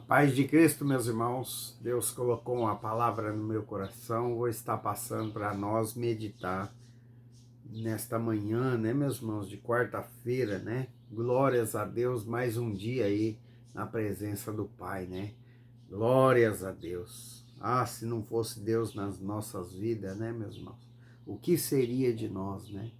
Paz de Cristo, meus irmãos, Deus colocou uma palavra no meu coração, vou estar passando para nós meditar nesta manhã, né, meus irmãos, de quarta-feira, né? Glórias a Deus, mais um dia aí na presença do Pai, né? Glórias a Deus. Ah, se não fosse Deus nas nossas vidas, né, meus irmãos? O que seria de nós, né?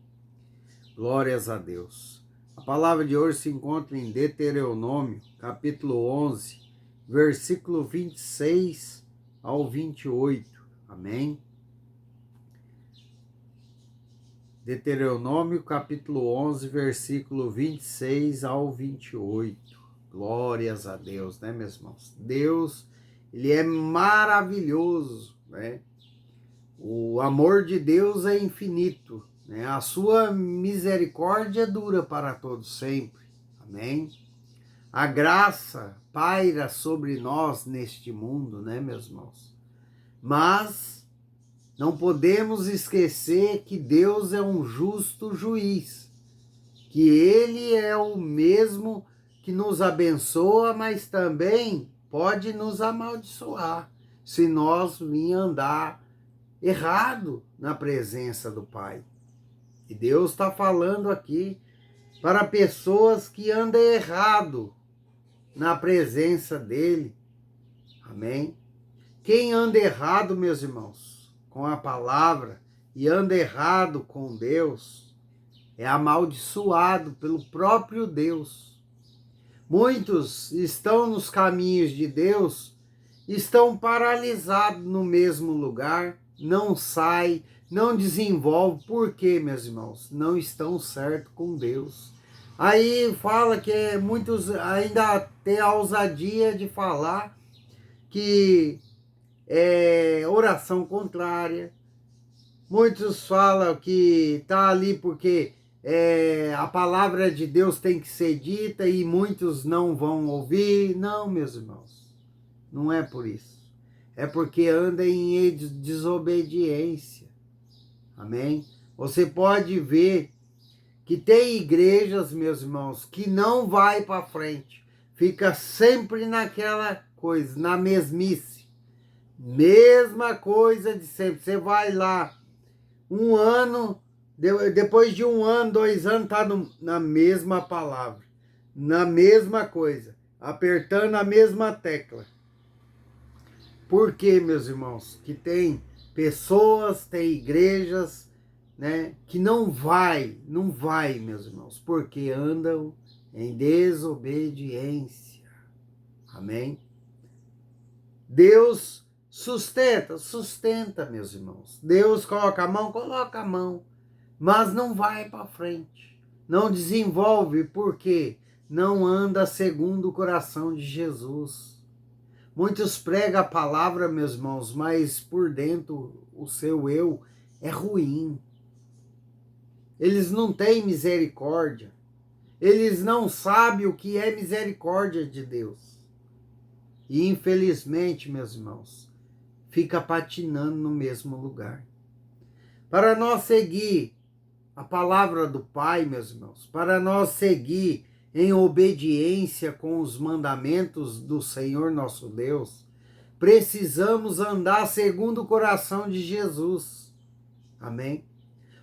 Glórias a Deus. A palavra de hoje se encontra em Deuteronômio, capítulo 11, versículo 26 ao 28. Amém? Deuteronômio, capítulo 11, versículo 26 ao 28. Glórias a Deus, né, meus irmãos? Deus, Ele é maravilhoso, né? O amor de Deus é infinito, né? A sua misericórdia dura para todos sempre. Amém? A graça paira sobre nós neste mundo, né, meus irmãos? Mas não podemos esquecer que Deus é um justo juiz, que Ele é o mesmo que nos abençoa, mas também pode nos amaldiçoar se nós vir andar errado na presença do Pai. E Deus está falando aqui para pessoas que andam errado na presença dele. Amém? Quem anda errado, meus irmãos, com a palavra e anda errado com Deus, é amaldiçoado pelo próprio Deus. Muitos estão nos caminhos de Deus, estão paralisados no mesmo lugar, não saem, não desenvolvem. Por quê, meus irmãos? Não estão certos com Deus. Aí fala que muitos ainda têm a ousadia de falar que é oração contrária. Muitos falam que está ali porque a palavra de Deus tem que ser dita e muitos não vão ouvir. Não, meus irmãos, não é por isso. É porque anda em desobediência. Amém? Você pode ver que tem igrejas, meus irmãos, que não vai para frente. Fica sempre naquela coisa, na mesmice. Mesma coisa de sempre. Você vai lá, um ano, depois de um ano, 2 anos, está na mesma palavra, na mesma coisa, apertando a mesma tecla. Por quê, meus irmãos? Que tem pessoas, tem igrejas, né, que não vai, meus irmãos, porque andam em desobediência. Amém? Deus sustenta, meus irmãos. Deus coloca a mão, mas não vai para frente. Não desenvolve, porque não anda segundo o coração de Jesus. Muitos pregam a palavra, meus irmãos, mas por dentro o seu eu é ruim. Eles não têm misericórdia. Eles não sabem o que é misericórdia de Deus. E infelizmente, meus irmãos, fica patinando no mesmo lugar. Para nós seguir a palavra do Pai, meus irmãos, para nós seguir em obediência com os mandamentos do Senhor nosso Deus, precisamos andar segundo o coração de Jesus. Amém?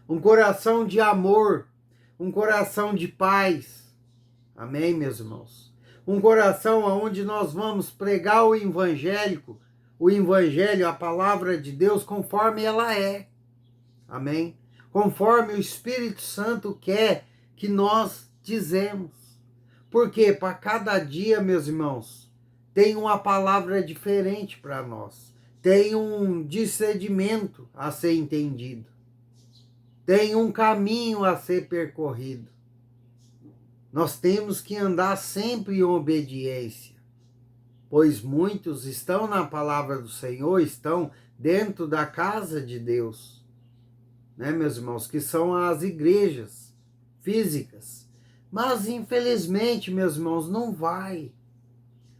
Um coração de amor, um coração de paz. Amém, meus irmãos? Um coração onde nós vamos pregar o evangelho, a palavra de Deus, conforme ela é. Amém? Conforme o Espírito Santo quer que nós dizemos. Porque para cada dia, meus irmãos, tem uma palavra diferente para nós. Tem um discernimento a ser entendido. Tem um caminho a ser percorrido. Nós temos que andar sempre em obediência, pois muitos estão na palavra do Senhor, estão dentro da casa de Deus, né, meus irmãos, que são as igrejas físicas. Mas, infelizmente, meus irmãos, não vai.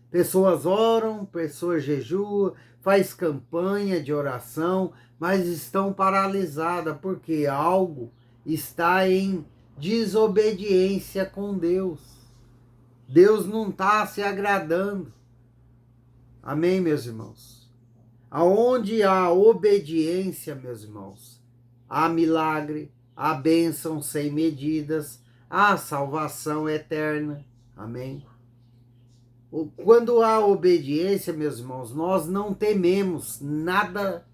Pessoas oram, pessoas jejuam, faz campanha de oração, mas estão paralisadas, porque algo está em desobediência com Deus. Deus não está se agradando. Amém, meus irmãos? Aonde há obediência, meus irmãos, há milagre, há bênção sem medidas, há salvação eterna. Amém? Quando há obediência, meus irmãos, nós não tememos nada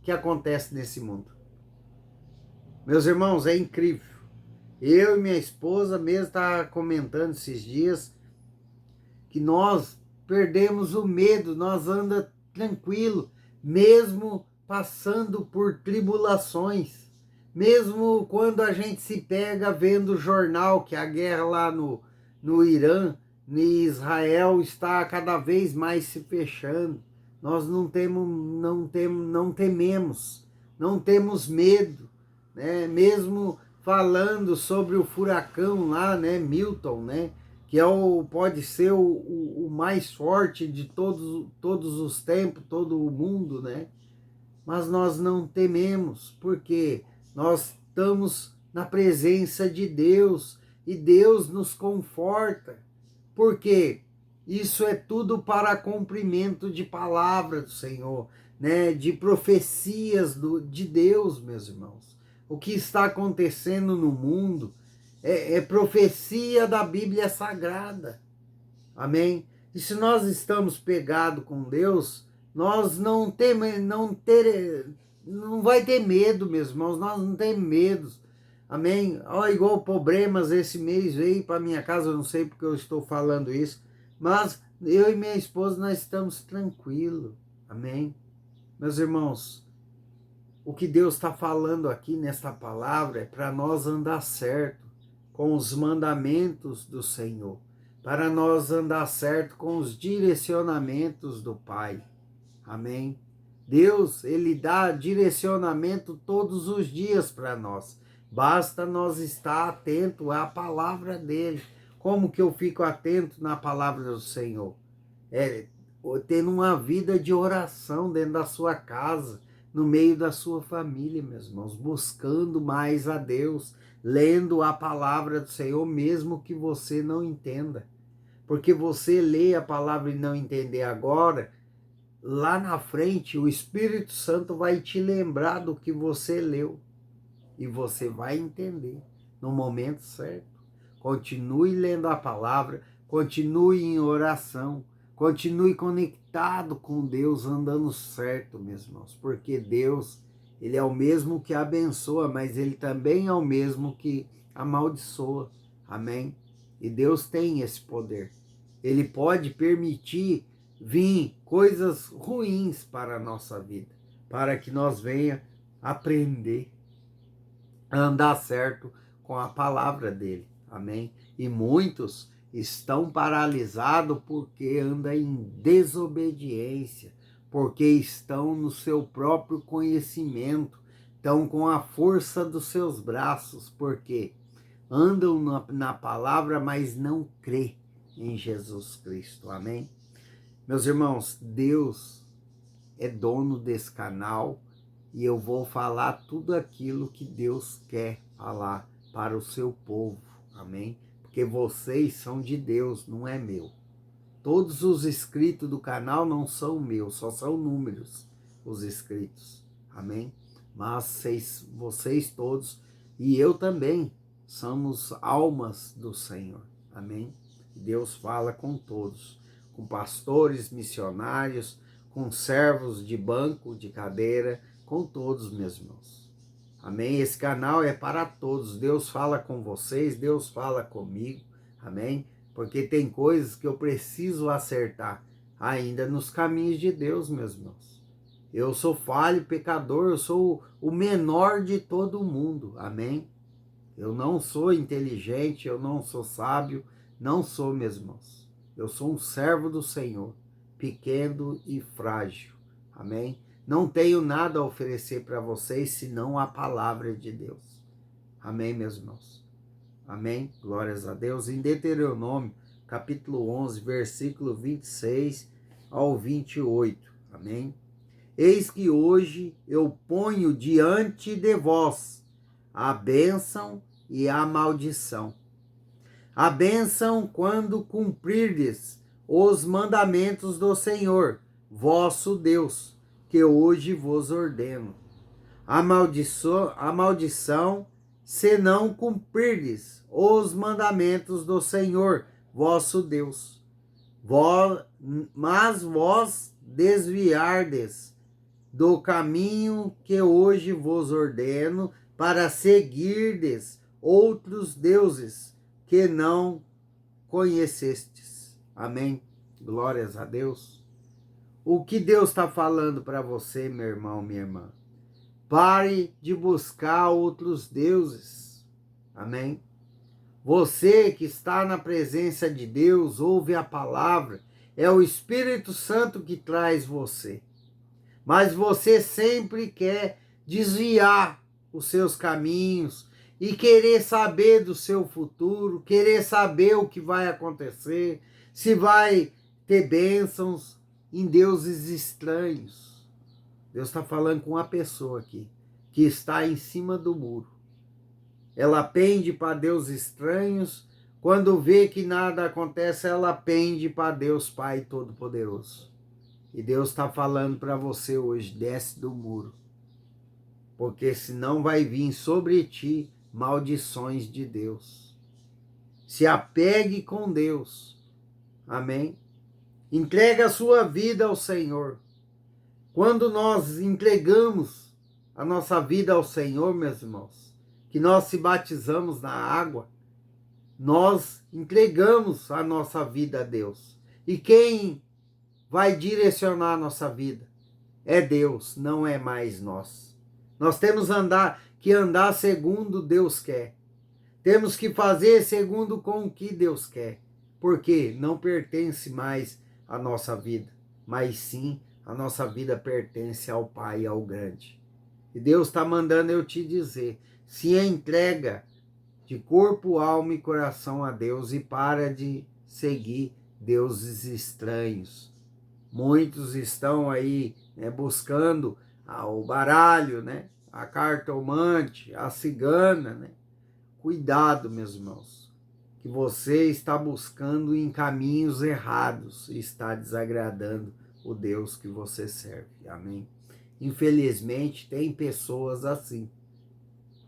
que acontece nesse mundo. Meus irmãos, é incrível. Eu e minha esposa mesmo está comentando esses dias que nós perdemos o medo, nós anda tranquilo, mesmo passando por tribulações, mesmo quando a gente se pega vendo o jornal que a guerra lá no Irã, em Israel, está cada vez mais se fechando. Nós não tememos, não temos medo, né? Mesmo falando sobre o furacão lá, né, Milton, né, que pode ser o mais forte de todos os tempos, todo o mundo, né? Mas nós não tememos, porque nós estamos na presença de Deus e Deus nos conforta, porque isso é tudo para cumprimento de palavra do Senhor, né? De profecias de Deus, meus irmãos. O que está acontecendo no mundo é profecia da Bíblia Sagrada. Amém? E se nós estamos pegados com Deus, nós não vai ter medo, meus irmãos, nós não temos medo. Amém? Igual problemas esse mês veio para minha casa, eu não sei porque eu estou falando isso, mas eu e minha esposa, nós estamos tranquilos. Amém? Meus irmãos, o que Deus está falando aqui nesta palavra é para nós andar certo com os mandamentos do Senhor, para nós andar certo com os direcionamentos do Pai. Amém? Deus, Ele dá direcionamento todos os dias para nós. Basta nós estar atento à palavra dEle. Como que eu fico atento na palavra do Senhor? Tendo uma vida de oração dentro da sua casa, no meio da sua família, meus irmãos, buscando mais a Deus, lendo a palavra do Senhor, mesmo que você não entenda. Porque você lê a palavra e não entender agora, lá na frente o Espírito Santo vai te lembrar do que você leu. E você vai entender no momento certo. Continue lendo a palavra, continue em oração, continue conectado com Deus, andando certo, meus irmãos. Porque Deus, Ele é o mesmo que abençoa, mas Ele também é o mesmo que amaldiçoa. Amém? E Deus tem esse poder. Ele pode permitir vir coisas ruins para a nossa vida, para que nós venha aprender a andar certo com a palavra dele. Amém? E muitos estão paralisados porque andam em desobediência, porque estão no seu próprio conhecimento, estão com a força dos seus braços, porque andam na palavra, mas não crê em Jesus Cristo. Amém? Meus irmãos, Deus é dono desse canal e eu vou falar tudo aquilo que Deus quer falar para o seu povo. Amém? Porque vocês são de Deus, não é meu. Todos os inscritos do canal não são meus, só são números os inscritos. Amém? Mas vocês todos e eu também somos almas do Senhor. Amém? Deus fala com todos, com pastores, missionários, com servos de banco, de cadeira, com todos, meus irmãos. Amém? Esse canal é para todos. Deus fala com vocês, Deus fala comigo. Amém? Porque tem coisas que eu preciso acertar ainda nos caminhos de Deus, meus irmãos. Eu sou falho, pecador, eu sou o menor de todo mundo. Amém? Eu não sou inteligente, eu não sou sábio, não sou, meus irmãos. Eu sou um servo do Senhor, pequeno e frágil. Amém? Não tenho nada a oferecer para vocês, senão a palavra de Deus. Amém, meus irmãos? Amém? Glórias a Deus. Em Deuteronômio, capítulo 11, versículo 26 ao 28. Amém? Eis que hoje eu ponho diante de vós a bênção e a maldição. A bênção quando cumprirdes os mandamentos do Senhor, vosso Deus, que hoje vos ordeno. A maldição, se não cumprirdes os mandamentos do Senhor, vosso Deus. Mas vós desviardes do caminho que hoje vos ordeno, para seguirdes outros deuses que não conhecestes. Amém? Glórias a Deus. O que Deus está falando para você, meu irmão, minha irmã? Pare de buscar outros deuses. Amém? Você que está na presença de Deus, ouve a palavra, é o Espírito Santo que traz você. Mas você sempre quer desviar os seus caminhos e querer saber do seu futuro, querer saber o que vai acontecer, se vai ter bênçãos em deuses estranhos. Deus está falando com uma pessoa aqui, que está em cima do muro. Ela pende para deuses estranhos, quando vê que nada acontece, ela pende para Deus Pai Todo-Poderoso. E Deus está falando para você hoje, desce do muro, porque senão vai vir sobre ti maldições de Deus. Se apegue com Deus, amém? Entrega a sua vida ao Senhor. Quando nós entregamos a nossa vida ao Senhor, meus irmãos, que nós se batizamos na água, nós entregamos a nossa vida a Deus. E quem vai direcionar a nossa vida é Deus, não é mais nós. Nós temos que andar segundo Deus quer. Temos que fazer segundo com o que Deus quer. Porque não pertence mais à nossa vida, mas sim a nossa vida pertence ao Pai, ao Grande. E Deus está mandando eu te dizer, se entrega de corpo, alma e coração a Deus e para de seguir deuses estranhos. Muitos estão aí buscando o baralho, a cartomante, a cigana. Cuidado, meus irmãos, que você está buscando em caminhos errados e está desagradando o Deus que você serve. Amém? Infelizmente, tem pessoas assim,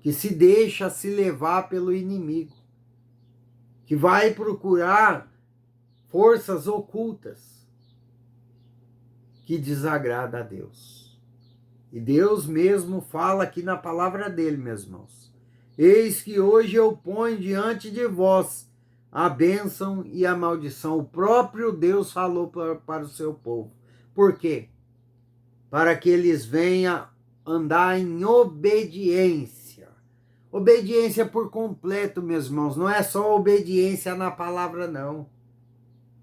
que se deixa se levar pelo inimigo, que vai procurar forças ocultas que desagrada a Deus. E Deus mesmo fala aqui na palavra dele, meus irmãos. Eis que hoje eu ponho diante de vós a bênção e a maldição. O próprio Deus falou para o seu povo. Por quê? Para que eles venham andar em obediência. Obediência por completo, meus irmãos. Não é só obediência na palavra, não.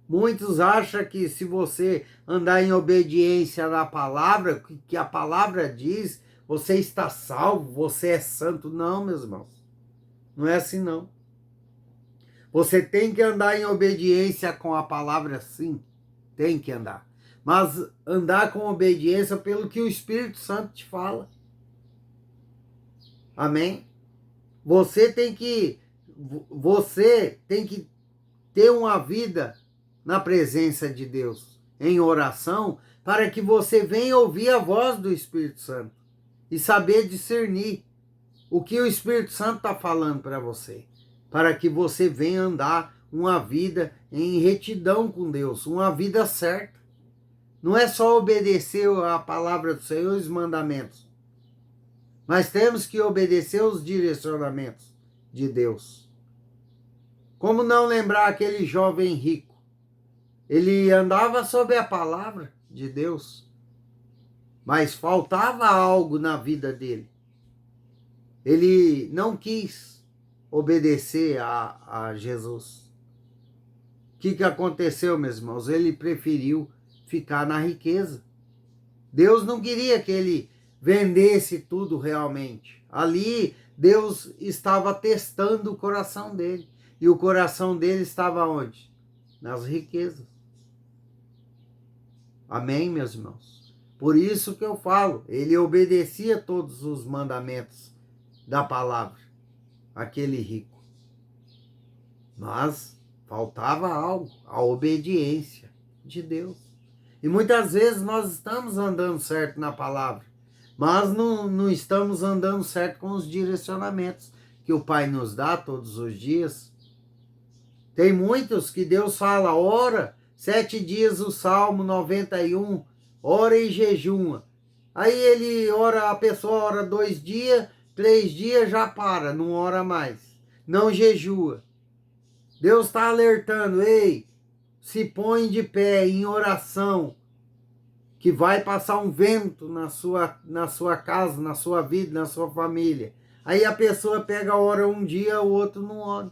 Muitos acham que se você andar em obediência na palavra, que a palavra diz, você está salvo, você é santo. Não, meus irmãos. Não é assim, não. Você tem que andar em obediência com a palavra, sim. Tem que andar. Mas andar com obediência pelo que o Espírito Santo te fala. Amém? Você tem que ter uma vida na presença de Deus, em oração, para que você venha ouvir a voz do Espírito Santo e saber discernir o que o Espírito Santo está falando para você, para que você venha andar uma vida em retidão com Deus, uma vida certa. Não é só obedecer a palavra do Senhor e os mandamentos, mas temos que obedecer os direcionamentos de Deus. Como não lembrar aquele jovem rico? Ele andava sob a palavra de Deus, mas faltava algo na vida dele. Ele não quis obedecer a Jesus. O que aconteceu, meus irmãos? Ele preferiu ficar na riqueza. Deus não queria que ele vendesse tudo realmente. Ali, Deus estava testando o coração dele. E o coração dele estava onde? Nas riquezas. Amém, meus irmãos? Por isso que eu falo, ele obedecia todos os mandamentos da palavra, aquele rico. Mas faltava algo, a obediência de Deus. E muitas vezes nós estamos andando certo na palavra, mas não estamos andando certo com os direcionamentos que o Pai nos dá todos os dias. Tem muitos que Deus fala, ora, 7 dias o Salmo 91, ora e jejuma. Aí ele ora, a pessoa ora 2 dias, 3 dias, já para, não ora mais, não jejua. Deus está alertando, ei, se põe de pé em oração, que vai passar um vento na sua casa, na sua vida, na sua família. Aí a pessoa pega a hora um dia, o outro não ora.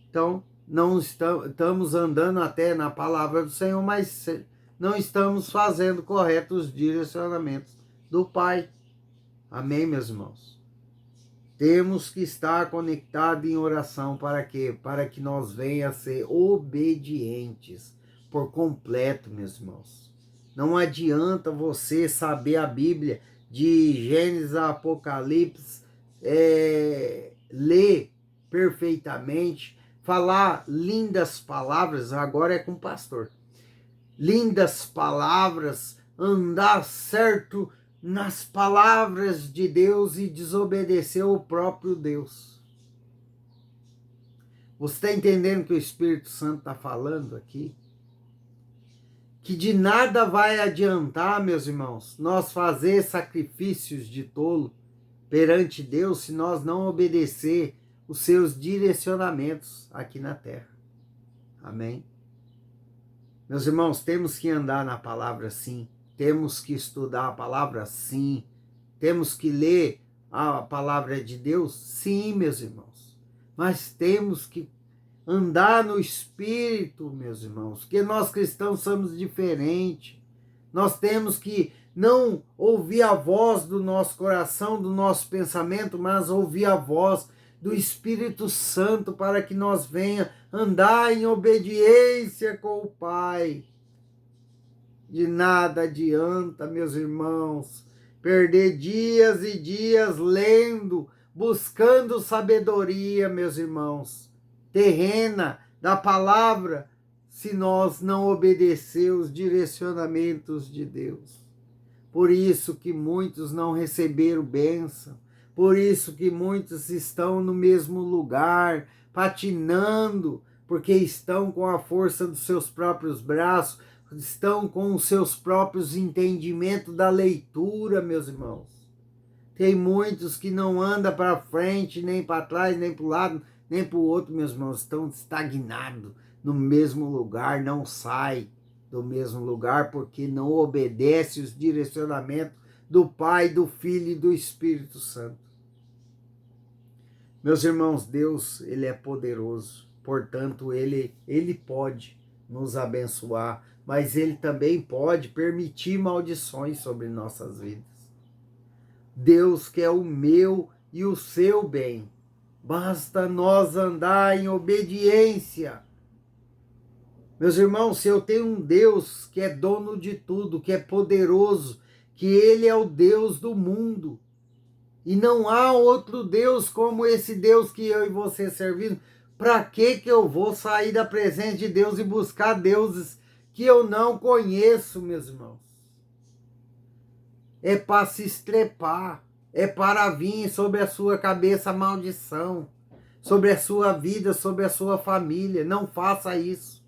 Então, não estamos andando até na palavra do Senhor, mas não estamos fazendo corretos direcionamentos do Pai. Amém, meus irmãos? Temos que estar conectados em oração para quê? Para que nós venhamos a ser obedientes por completo, meus irmãos. Não adianta você saber a Bíblia de Gênesis a Apocalipse, ler perfeitamente, falar lindas palavras, agora é com o pastor. Lindas palavras, andar certo nas palavras de Deus e desobedecer o próprio Deus. Você está entendendo o que o Espírito Santo está falando aqui? Que de nada vai adiantar, meus irmãos, nós fazer sacrifícios de tolo perante Deus se nós não obedecer os seus direcionamentos aqui na terra. Amém? Meus irmãos, temos que andar na palavra sim, temos que estudar a palavra sim, temos que ler a palavra de Deus sim, meus irmãos, mas temos que andar no Espírito, meus irmãos, porque nós cristãos somos diferentes. Nós temos que não ouvir a voz do nosso coração, do nosso pensamento, mas ouvir a voz do Espírito Santo para que nós venha andar em obediência com o Pai. De nada adianta, meus irmãos, perder dias e dias lendo, buscando sabedoria, meus irmãos, terrena da palavra, se nós não obedecer os direcionamentos de Deus. Por isso que muitos não receberam bênção, por isso que muitos estão no mesmo lugar, patinando, porque estão com a força dos seus próprios braços, estão com os seus próprios entendimentos da leitura, meus irmãos. Tem muitos que não andam para frente, nem para trás, nem para o lado, nem para o outro, meus irmãos, estão estagnados no mesmo lugar, não sai do mesmo lugar, porque não obedece os direcionamentos do Pai, do Filho e do Espírito Santo. Meus irmãos, Deus, Ele é poderoso, portanto, Ele pode nos abençoar, mas Ele também pode permitir maldições sobre nossas vidas. Deus quer o meu e o seu bem, basta nós andar em obediência. Meus irmãos, se eu tenho um Deus que é dono de tudo, que é poderoso, que Ele é o Deus do mundo, e não há outro Deus como esse Deus que eu e você servimos, para que eu vou sair da presença de Deus e buscar deuses que eu não conheço, meus irmãos? É para se estrepar, é para vir sobre a sua cabeça a maldição, sobre a sua vida, sobre a sua família. Não faça isso.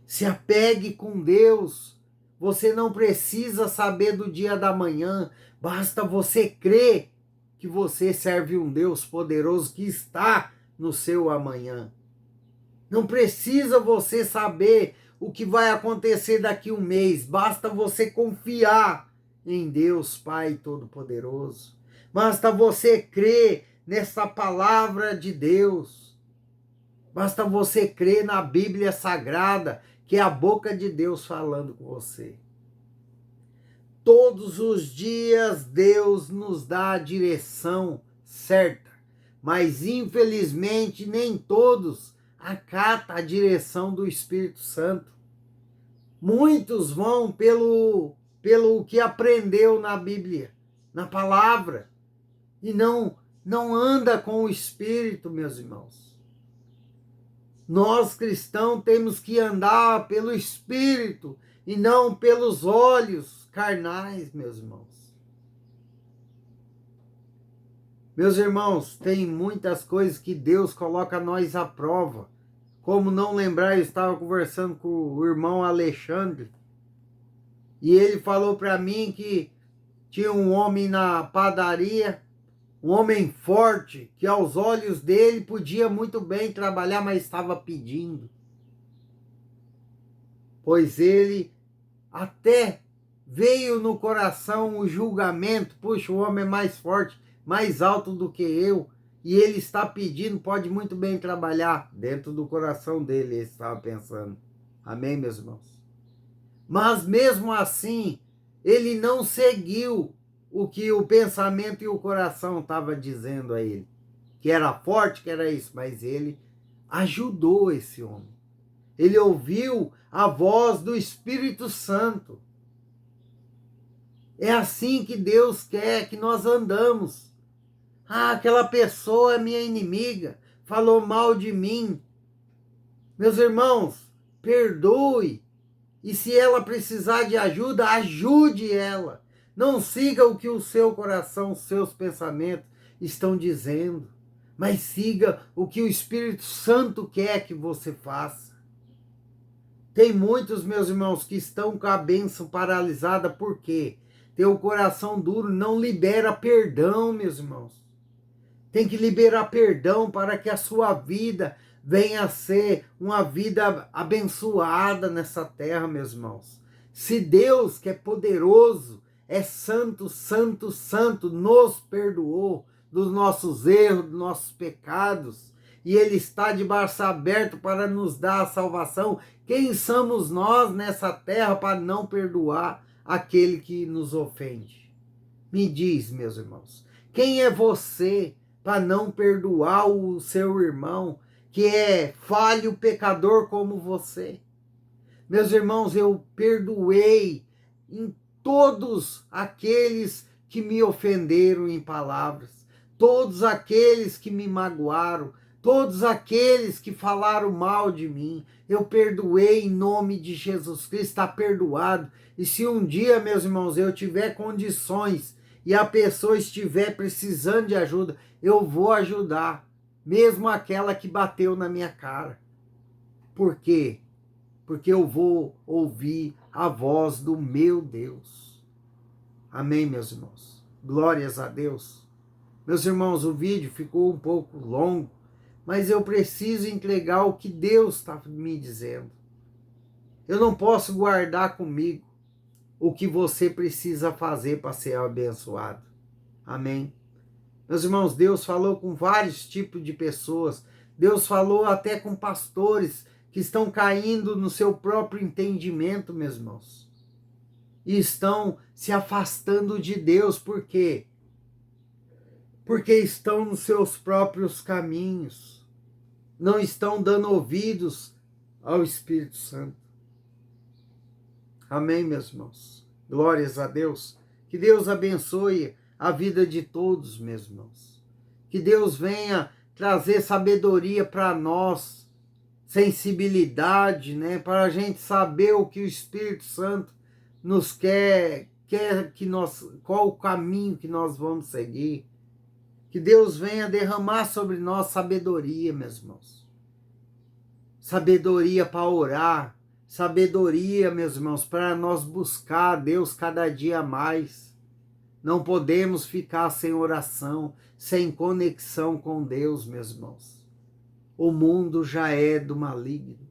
Se apegue com Deus. Você não precisa saber do dia da manhã, basta você crer que você serve um Deus poderoso que está no seu amanhã. Não precisa você saber o que vai acontecer daqui a um mês, basta você confiar em Deus Pai Todo-Poderoso. Basta você crer nessa palavra de Deus. Basta você crer na Bíblia Sagrada, que é a boca de Deus falando com você. Todos os dias Deus nos dá a direção certa, mas infelizmente nem todos acatam a direção do Espírito Santo. Muitos vão pelo que aprendeu na Bíblia, na palavra, e não anda com o Espírito, meus irmãos. Nós cristãos temos que andar pelo Espírito e não pelos olhos carnais, meus irmãos. Meus irmãos, tem muitas coisas que Deus coloca nós à prova. Como não lembrar, eu estava conversando com o irmão Alexandre e ele falou para mim que tinha um homem na padaria, um homem forte, que aos olhos dele podia muito bem trabalhar, mas estava pedindo. Pois ele até veio no coração o julgamento, puxa, o homem é mais forte, mais alto do que eu, e ele está pedindo, pode muito bem trabalhar. Dentro do coração dele ele estava pensando. Amém, meus irmãos? Mas mesmo assim, ele não seguiu o que o pensamento e o coração estavam dizendo a ele. Que era forte, que era isso, mas ele ajudou esse homem. Ele ouviu a voz do Espírito Santo. É assim que Deus quer que nós andamos. Ah, aquela pessoa é minha inimiga, falou mal de mim. Meus irmãos, perdoe. E se ela precisar de ajuda, ajude ela. Não siga o que o seu coração, os seus pensamentos estão dizendo, mas siga o que o Espírito Santo quer que você faça. Tem muitos, meus irmãos, que estão com a bênção paralisada, por quê? Tem o coração duro, não libera perdão, meus irmãos. Tem que liberar perdão para que a sua vida venha a ser uma vida abençoada nessa terra, meus irmãos. Se Deus, que é poderoso, é santo, santo, santo, nos perdoou dos nossos erros, dos nossos pecados, e Ele está de braço aberto para nos dar a salvação, quem somos nós nessa terra para não perdoar aquele que nos ofende? Me diz, meus irmãos, quem é você para não perdoar o seu irmão, que é falho pecador como você? Meus irmãos, eu perdoei em todos aqueles que me ofenderam em palavras, todos aqueles que me magoaram, todos aqueles que falaram mal de mim. Eu perdoei em nome de Jesus Cristo, está perdoado. E se um dia, meus irmãos, eu tiver condições e a pessoa estiver precisando de ajuda, eu vou ajudar, mesmo aquela que bateu na minha cara. Por quê? Porque eu vou ouvir a voz do meu Deus. Amém, meus irmãos? Glórias a Deus. Meus irmãos, o vídeo ficou um pouco longo, mas eu preciso entregar o que Deus está me dizendo. Eu não posso guardar comigo o que você precisa fazer para ser abençoado. Amém? Meus irmãos, Deus falou com vários tipos de pessoas. Deus falou até com pastores que estão caindo no seu próprio entendimento, meus irmãos. E estão se afastando de Deus. Por quê? Porque estão nos seus próprios caminhos. Não estão dando ouvidos ao Espírito Santo. Amém, meus irmãos? Glórias a Deus. Que Deus abençoe a vida de todos, meus irmãos. Que Deus venha trazer sabedoria para nós, sensibilidade, né? Para a gente saber o que o Espírito Santo nos quer que nós, qual o caminho que nós vamos seguir. Que Deus venha derramar sobre nós sabedoria, meus irmãos. Sabedoria para orar, sabedoria, meus irmãos, para nós buscar a Deus cada dia mais. Não podemos ficar sem oração, sem conexão com Deus, meus irmãos. O mundo já é do maligno.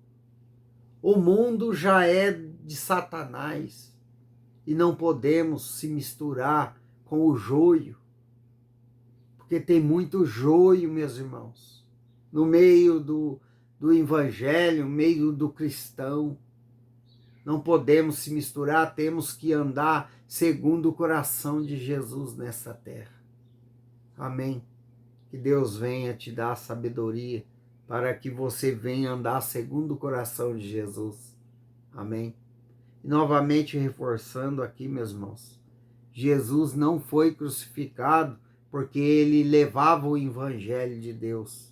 O mundo já é de Satanás. E não podemos se misturar com o joio. Porque tem muito joio, meus irmãos, no meio do evangelho, no meio do cristão. Não podemos se misturar, temos que andar segundo o coração de Jesus nessa terra. Amém? Que Deus venha te dar sabedoria para que você venha andar segundo o coração de Jesus. Amém? E novamente reforçando aqui, meus irmãos, Jesus não foi crucificado porque ele levava o evangelho de Deus.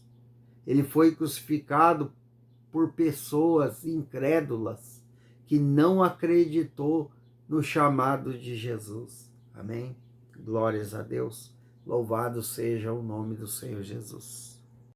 Ele foi crucificado por pessoas incrédulas que não acreditou no chamado de Jesus. Amém? Glórias a Deus. Louvado seja o nome do Senhor Jesus.